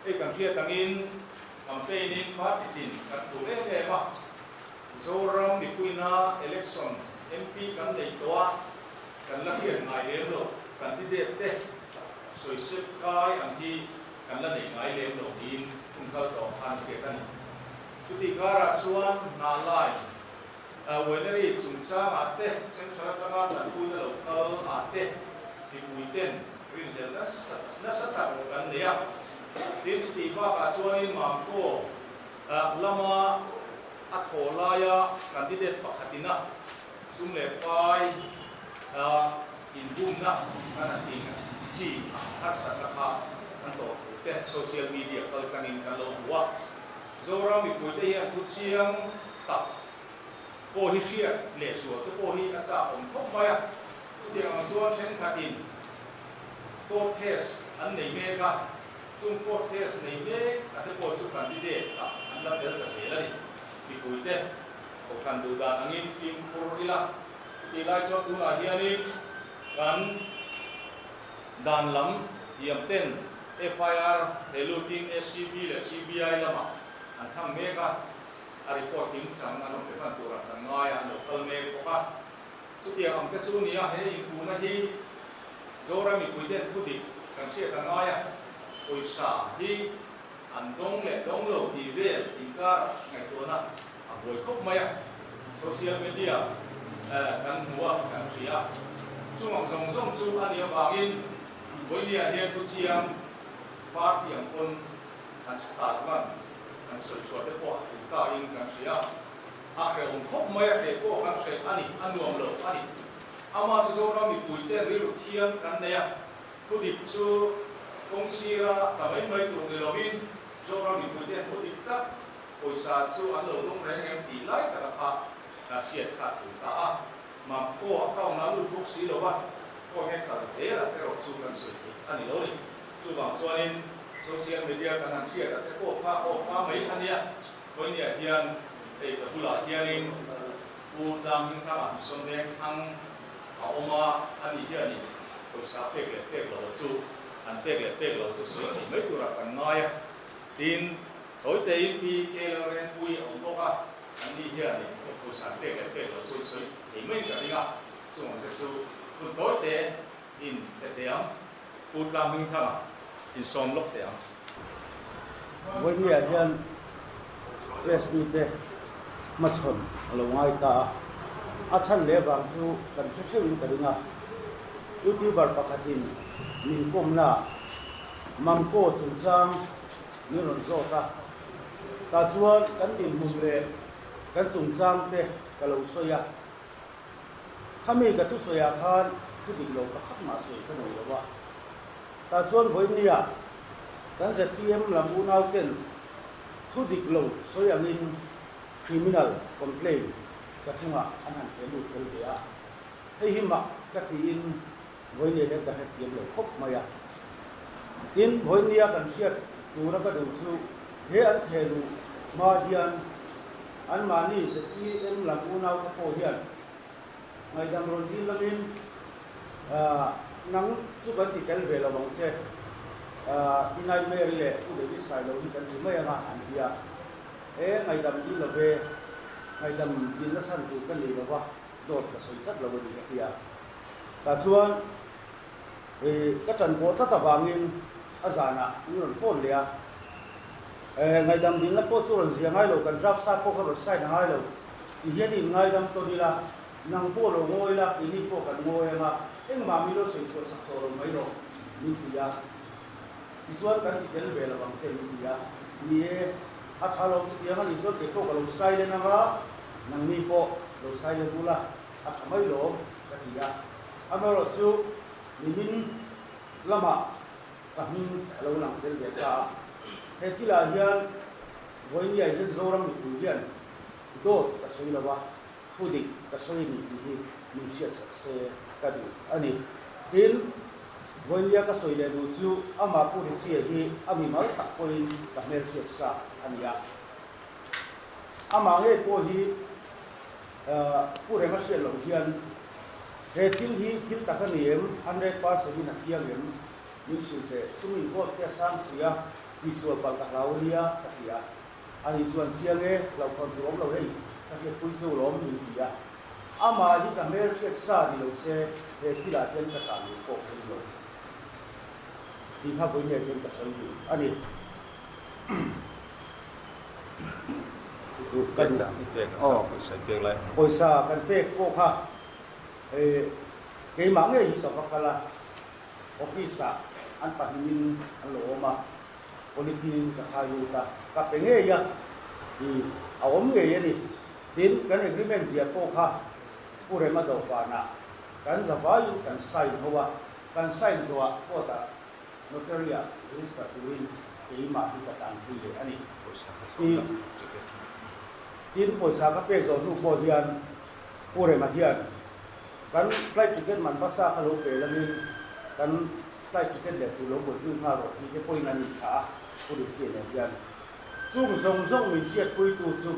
e kan khia tangin campaign in party tin kan tu le ma zoram ni puina election MP kan nei towa kan la hian ngai le lo candidate te soisep kai an hi kan la nei ngai le lo tin kun kal to han ke kan tuti kara suan na lai weneri chungcha ate sem sara tanga tan puina lo kal ate ti puiten rin le na sata kan nia tin ti ba ka chuanin mam ko lama atholaya candidate pakhatina sumle pai in boom na kana ting chi har sa ka an to te social media kal kanin kalo wa zora mi puite ya tu chiang ta po hi khia le so to po hi acha om thok maya ti ang chuan chen khatin court case an nei me ka chung court case nei me ate po chu candidate ta an la del ka se la ni mi puite ko kan du da angin film pur ila ti lai cho tu a hianin kan dan lam hiam ten FIR eluting SCB le CBI lama an tham me ka a reporting chang an pe kan tu ra tan ngai an local me ko ka chu ti am ka chu ni a he in ku na hi zora mi puite thu di kan sia kan ngai a poisa hi an dong le dong lo di vel in ka ngai to na a boi khop mai a social media kan huwa kan ria chung zong chu ani awangin boilia hian tu chiang party ang pon an start man an sol chuat te po ka in kan ria a khreum khop mai a re ko kan se ani anuam lo ani ama chu zo ra mi puite ri lu thian kan ne ya tu dik chu kong sira ta mai tu de lovin zo ra mi puite tu dik ta poisa chu an lo dong reng em ti lai ta kha ta siat kha tu ta a ma ko ka na lu buk si lo wa ko he ka se la te ro chu kan sui ani lo ni chu bang chuanin social media kan an siat te ko pa mai ania ko ni hian e ka bula hianin u dam hin ka som deng thang a oma ani hiani ko sa pe lo chu an pe lo chu sui mai tu ra kan ngai tin hoi te in pi ke lo ren pui on ko ka ani hiani ko sa pe lo sui thì mấy cái gì à, chúng ta sẽ cứ đối thế in thế am, cút làm mình thằng, in xóm lốc thế am. Với nhiều dân, SBT, mặt chuẩn, là ngoài ta, chân lẽ vàng chú, cần thiết sự cái đúng à, YouTuber pakatin, mình cũng là, mắm cô chủ trang, như là rõ ta, ta chuan cần tìm mùng lệ, cần chủ trang thế, cái lâu soi à. Kami gatu soya khan thu dik lo ka khat ma soi ka noi lo wa ta chuan voi nia kan se PM lam u nau ten thu dik lo soya min criminal complaint ka chunga an han ke lu tel dia hei hima ka ti in voi nia he ka he tiam lo khop maya tin voi nia kan siat tu ra ka du chu he an thelu ma hian an mani se PM lam u nau ka po hian ngày đam rồi đi làm in nắng chút bận thì cái về là bằng xe đi này về lệ cũng để đi xài lâu đi cái gì mấy anh ăn gì à ngày đam đi là về ngày đam đi là săn tụi cái gì là qua đột là sôi chất là bởi vì cái gì à cả chuan cái trận cố thắt vàng in azan à như là phone liền ngày đam đi là có chỗ là gì ngay lâu cần drop sa có cái sai là ngay lâu thì hiện đi ngày đam tôi đi là nang po lo ngoi la ini po kan ngoi ma eng ma mi lo sei so sak to mai ro ni ya ti chuan kan ti kel ve la bang chen ni ya ni e a tha lo ti ya ni so ke to ka lo sai le na ga nang ni po lo sai le bula a thamai lo ka ti ya a ma ro chu ni min lama ka min lo lang tel ve ka he ti la hian voi ni ai zo ram ni tu hian do ka soi la wa thu dik ka soi ni ni sia se ka du ani tin voilia ka soi le du chu ama pu ri chi hi ami mal tak poin ka mer chi sa ania ama nge po hi pu re ma se lo hian he thil hi thil ta ka niem 100% na chiang em ni su te sumin ko te sang sia visual pal ka laulia kia ani chuan chiange lo kon rom lo hei ka ke pui chu rom ni dia ama hi ka mer ke sa ni lo se he sila ten ka ta ni ko lo di ha voi ne ten ka san ni ani tu kan da sai pek lai poisa kan pek ko kha ke ma nge hi to kala office an pa hin an lo ma politin ka hayu ta ka penge ya di awom nge ye ni tin kan agreement zia ko kha pure ma do pa na kan zawayu kan sign hoa kan sign zoa ko ta notaria register tuin ke ma hi ka tan hi ani tin poisa ka pe zo nu ko hian pure ma hian kan flight ticket man pasa ka lo pe lamin kan flight ticket le tu lo bo tu ha ro ti ke poi na ni tha puri se le hian sung song song min chiat pui tu chu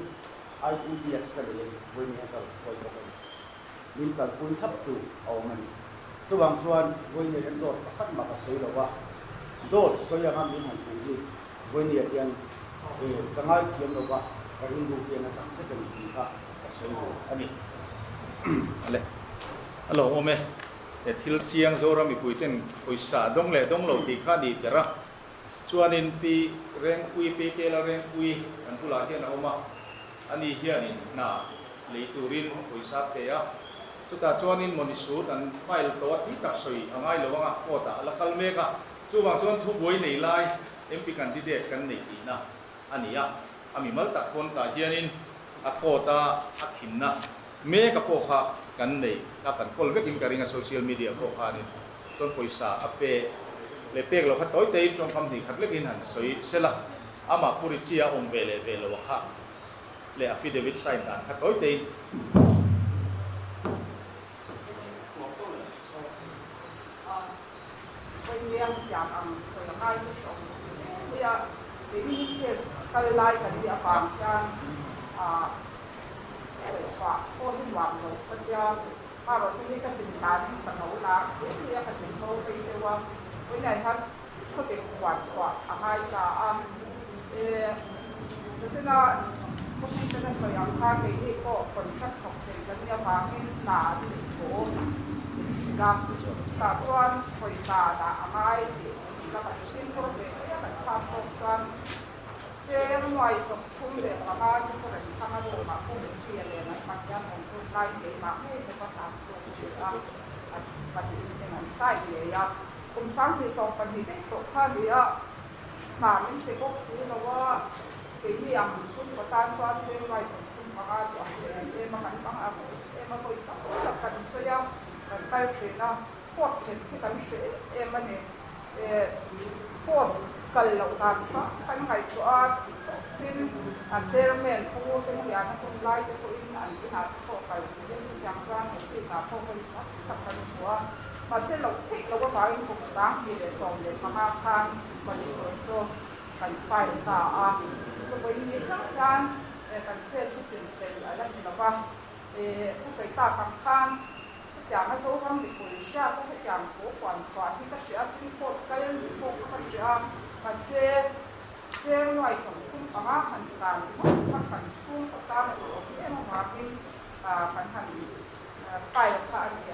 ai u ds ka le voi ni ka poi ko min ka pui thap tu au man chu wang chuan voi ni an dot khat ma ka sei lo wa dot so ya ham min han tu ni voi ni hian ka ngai thiam lo wa ka rin du hian ka se ka ni ka sei lo ani ale alo ome thil chiang zo ram i puiten poisa dong le dong lo ti kha di tera chuanin pi reng ui pi ke la reng ui an pula hian oma ani hianin na leiturin poisa te a chuta chuanin monisut an file to thi tak soi angai lowanga kota lakal meka chuwang chuan thu boi nei lai mp candidate kan nei ti na ania ami mal tak kon ta hianin a kota a khinna me ka po kha kan nei ka kan kol vekin karinga social media ko kha ni chon poisa ape le pek lo kha toy te chong kam thi khat lekin han soi sela ama puri chia om vele velo kha le affidavit sign dan kha toy te yang jam am soi hai tu so ya ini kes kal lai kan dia pang kan soalคนหวังเราปัญญาถ้าเราใช้กสิกรรมปัญหาละที่เรียกกสิกรรมไปเรียกว่าวันไหนครับเขาเด็กหวังสวะอะไรจะแต่ฉะนั้นพวกนี้จะสอยางข้างนี้ก็คนชักของเซนกันเนี่ยบางทีหนาที่โถกับกับส่วนคอยสาดอะไรแล้วก็ชิ้นโปรเจกต์เนี่ยแบบความตรงกันเจ้าหน่วยสมคุ้มเด็กมาบ้านที่คนที่ทำมาดูมาคุ้มเชียร์เลยนะมันยังของคนไล่เด็กมาให้เป็นประธานตัวเชื่อปฏิบัติเป็นอะไรใส่เลยอ่ะคุณสร้างที่สองปฏิบัติตัวข้าเดียมาไม่ใช่พวกซื้อแล้วว่าปีนี้ยังชุดประธานซ้อนเส้นไว้สมคุ้มมาจวบเลยมาหันบางอะไรมาคุยกับกันเสียกันไปเทรนนะพวกเทรนที่กันเสียมันเนี่ยพวกกันเหล่าการฟ้าทั้งไงตัวเป็นเชอร์แมนผู้เป็นยานคนไล่จะคนอินอันที่หาพวกกันสิ่งที่ยังสร้างที่สาพวกกันกับกันหัวมาเส้นเราเทคเราก็ฟังพวกสร้างที่เดชส่งเดชมาหาทางบริสุทธิ์โซ่กันไฟตาสมัยนี้ทั้งการกันเทศจิตเป็นอะไรที่เราว่าผู้ใส่ตาคำข้างอย่างมาโซ่ทำในปุริชาก็ให้อย่างโผล่ก่อนสวาที่ก็เสียที่พวกกันพวกก็เสียมาเสียหน่วยสมคุ้มประมาณหันจานมันหันสู้กับตาหนูเอ็มมาเป็นหันไฟค่ะอันนี้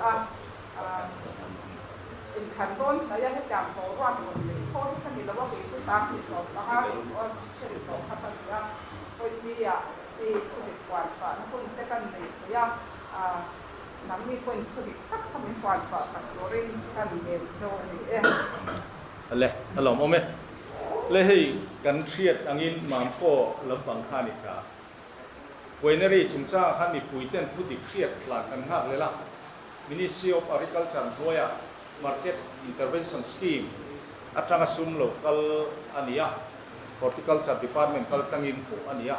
เป็นขั้นต้นระยะที่จำโตว่าหมดเลยเพราะที่ขั้นนี้เราว่าเป็นที่สามที่สองนะคะหรือว่าเฉลี่ยของพัฒนาคนมีที่ผู้เด็กกว่าสอนคนได้กันในระยะน้ำมีคนผู้เด็กทักทำเป็นกว่าสอนสักตัวเร่งกันเดินโจนี่อะไรฮัลโหลโมเมเลยให้กันเครียดอันนี้มาพอลำบากข้านิกาเวเนรีจุนจ้าข้านิปุยเต้นทุติเครียดหลักกันหักเลยล่ะ Ministry of Agriculture ตัวอย่าง Market Intervention Scheme อัตราสุ่มโลกัลอันนี้ Horticulture Department กัลตั้งอินผูอันนี้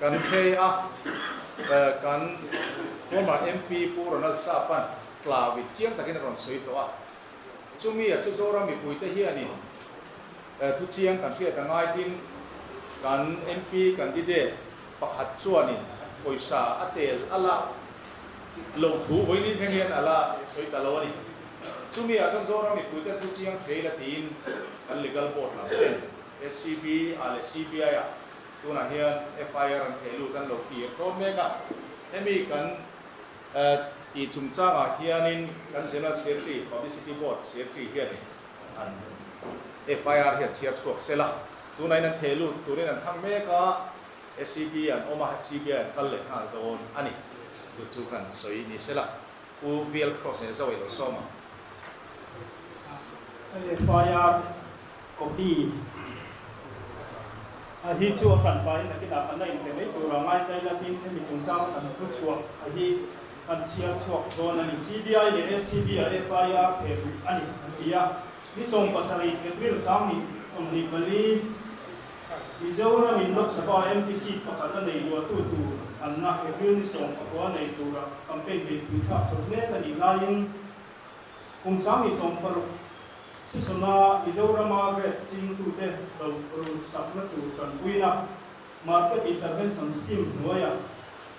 กันเทียกัน former MP ผู้รณัลซาปันกล่าววิจารณ์ตะกี้นักร้องสวยตัวจุมีจุโซรามีปุยเตเฮียนี่ทุกเชียงกันเชื่อกันง่ายทิ้งกัน MP กันดีเดประคัดชัวนี่ปอยสาอัตเตลอะไรลงถูไว้นี่เชียงอะไรสวยตลอดนี่จุมีอาจารย์โซรามีคุยแต่ทุกเชียงเคยละทีนกัน legal board หลังเส้น SCB ale CBI a tuna hian FIR an thelu kan lo ki to mega hemi kan I chungchanga hianin kan National Secretary Publicity Board Secretary hian an FIR hian chiar chuak sela tunai nan thelu turin an thang mega SCB an oma CBI an kal le ha don ani chu kan soi ni sela u VL cross e zawai lo soma FIR copy hi chu khan pai na kita kan nei te nei tu ra ngai tai la tin mi chung chang kan thu chuak hi kan chia chuak don ani CBI le SCB FIR pe ani ia ni som pasari April sam ni som ni bali Izora min lok saba MPC pakata nei lo tu anna April ni som pakwa nei tu ra campaign bi tu tha so ne ta ni lain kum sam ni som par Sisona Izora Margaret Ching to the Sapna to Tranquina Market Intervention Scheme Noya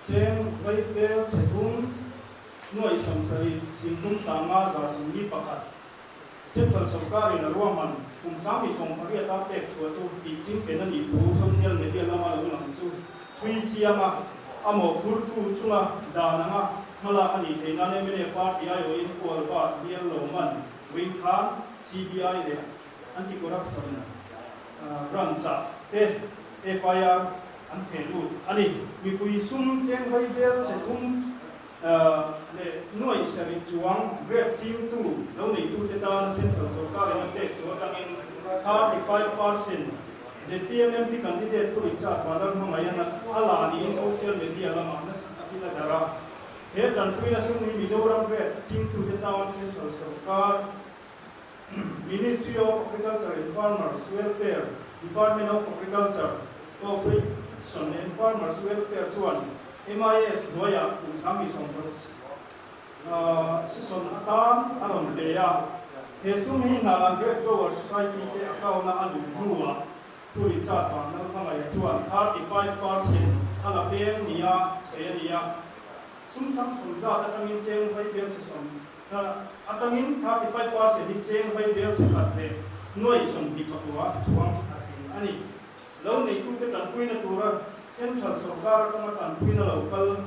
Cheng Raipel Chetung Noi Samsari Sindung Sanga Zasimi Pakat Central Sokari na Roman kung sami song Maria Tapek so teaching penani to social media lama lang so Sui Chiama Amo Kurtu Chunga Dananga Mala Ani Tenane Mene Party Ayo in Kualba Biel Loman Wing Khan CBI le anti-corruption branch FIR an thelu ani mi pui sum cheng vai bel se kum le noi sari chuang grab chim tu lo nei tu te dan central sarkar an te so tangin 35% ZPMMP candidate tu icha padar ma mayana ala ni social media la manas apila dara he tan puina sum ni Mizoram grab chim tu te dan central sarkar Ministry of Agriculture and Farmers Welfare, Department of Agriculture, Cooperation and Farmers Welfare Chuan, MIS Doya, Sami Sombros. Sison Atam, Aron Dea, Hesumi na Great Grower Society, Akauna Alu Rua, Puritata, Nalhamaya Chuan, 35%, Alabem, Nia, Sayania, Sum Samsung Atangin Cheng, Vipian Sison. Atangin 35% di cheng vai bel sekat le noi som di pakwa chuang atin ani lo nei tu ke tan puina tura central sarkar ka tan puina local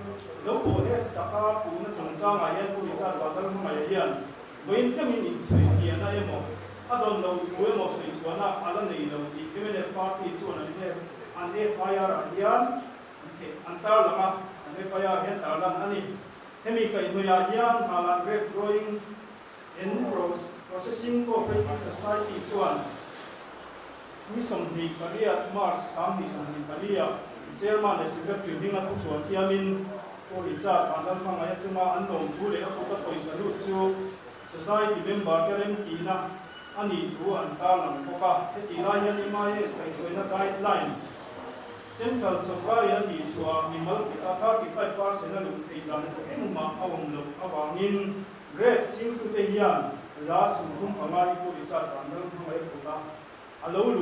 lo ko he saka pu na changcha nga yan pu cha ba dal ma yan goin themin in sei ya na emo adon lo ko emo sei chuana ala nei lo di MNF party chuana ne an FIR yan antar lama an FIR hen tarlan ani hemi kai noya hian halan grape growing and processing cooperative society chuan mi somni paria March samni somni paria chairman le secretary dinga tu chuan siamin ko richa andas ma ya chuma andong tu le ko ta poisa lu chu society member karen kina ani tu an ta lam ko ka te ti la hian MIS kai joina guideline Central Sarkar di chua mimal kita 35% na lu thei dan ko enuma awang lo awangin great ching tu te hian za sum pangai ko ri cha tan dal mai puta alo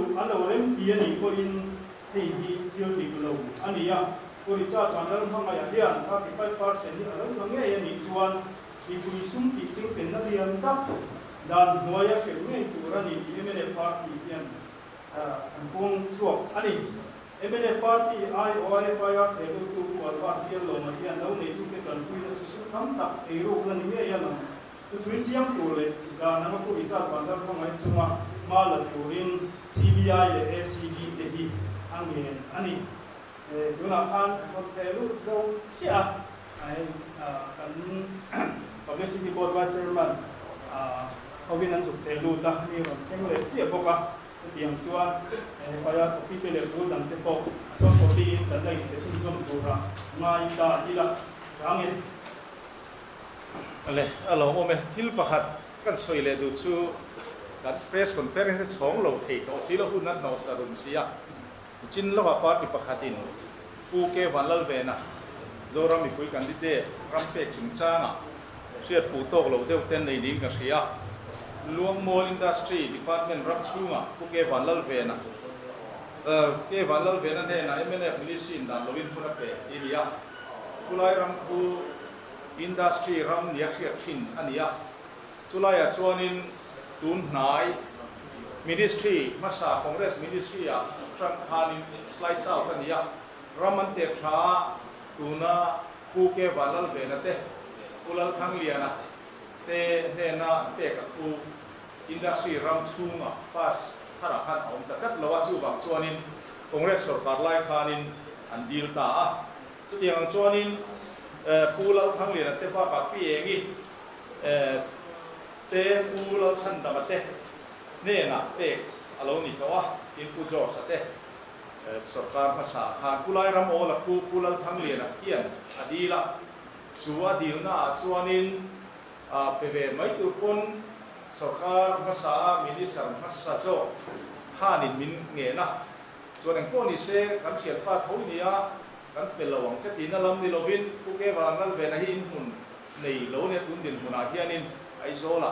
rem ti ani ko in thei hi tio ti lo ani ya ko ri cha tan dal mai hian 35% ni alo nge ani chuan ni pui sum ti ching pen na rian ta dan noya se nge tu rani MNF party hian an kong chuak ani MNF party IOFIR thelu tu walwa hian lo ma hian lo nei tu ke tan pui na chu tham tak ei ro na ni me ya lo chu chui chiang tu le ga na ma ku ri cha ban dar ko ngai chunga ma la turin CBI le SCD te hi angin ani duna khan ko thelu zo sia ai kan publicity board vice chairman Ovinan su thelu ta ni ro cheng le chia boka tiang chuan FIR copy pe le pu dan te po so copy in ta dai te chung zum tu ra ngai ta ila changen ale alo ome thil pakhat kan soi le du chu kan press conference chong lo thei to silo hu nat no sarun sia chin lo pa party pakhatin pu ke vanlal ve na zoram mi pui candidate rampe chungchanga siat fu tok lo deu ten nei ding ka sia Luang Mall Industry Department Rapchunga Puke Vanlal Vena Ke Vanlal Vena ne na MNF Ministry dan Lovin Punape Ilia Kulai Ramku Industry Ram Niakhia Khin Ania Tulaya Chuanin Tun Nai ministry มาสา Congress ministry อ่ะทรัมป์ฮานิสไลซ์เอากันเนี่ยรามันเตะช้าตูน่ากูเกวันลัลเวนัตเตอุลัลทั้งเลียนะเตเนน่าเตะกับกูอินดัสทรีรัมชูงอ่ะปัสธนาคารออมตะกัดละว่าจูบังส่วนนิน Congress สกัดไล่คานินอันดีลตาจุดอย่างส่วนนินกูลัลทั้งเลียนะเตป้ากับพี่เองนี่เตกูลัลชันดามาเตเนี่ยนะเอกอารมณ์นี่ตัวอินกูจอสเตสกัดภาษาหากูไล่รำโอละกูลัลทั้งเลียนะเอียนอดีละชัวดีลนะส่วนนินเปเวไม่ตุคนสกัดภาษามินิสันภาษาโจข้านินมินเงี้ยนะส่วนหนึ่งพวกนี้เสกกันเฉียดป้าทุ่งนี่อ่ะกันเป็นระวังเช็ดดินนั่นลำนี่เราวินกูเก็บวางนั่นเวนะฮินหุ่นในโลเนี่ยหุ่นดินหุ่นอาเฮียนินไอโซล่ะ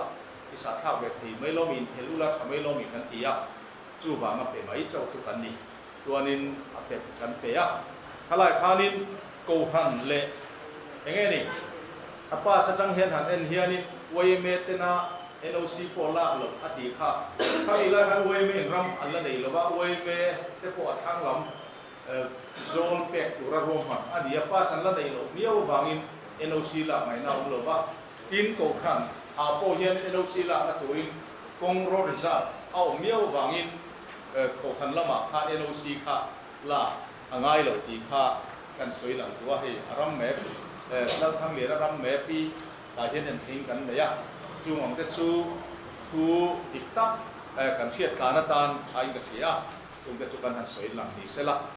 อิสระข้าวเวทีไม่ล้อมินเฮลุละทำไม่ล้อมินกันตีอ่ะจูวางมาเป็นไม่เจ้าสุกันนี่ส่วนนินอาเป็ดกันเปียข้าไล่ข้านินกูหันเละยังไงนี่อาป้าสตังเฮียนหันเอ็นเฮียนินวัยเมตนาNOC โพล่าหลบอดีค่ะถ้าอีกแล้วฮันเวย์ไม่รำอันละนี่หรือว่าเวย์ไม่ได้ปวดทางลำโซนเป็กตัวระรวมมันอันนี้ป้าสันละนี่หลบเนี้ยววางอิน NOC ละไม่น่าหลบว่าอินกูขันอาโปเย็น NOC ละนั่นตัวอินกงโรดิซาเอาเนี้ยววางอินกูขันละมาค่ะ NOC ค่ะละง่ายหลบดีค่ะกันสวยหลังตัวให้รำแม่แล้วทั้งเหลือรำแม่ปีตาเห็นทิ้งกันเลยอ่ะจูงองเตซูทูติดตับกันเชียดการนัตานไอ้กับเขียจุงเตสุกันหันสวยหลังนี้เสร็จละ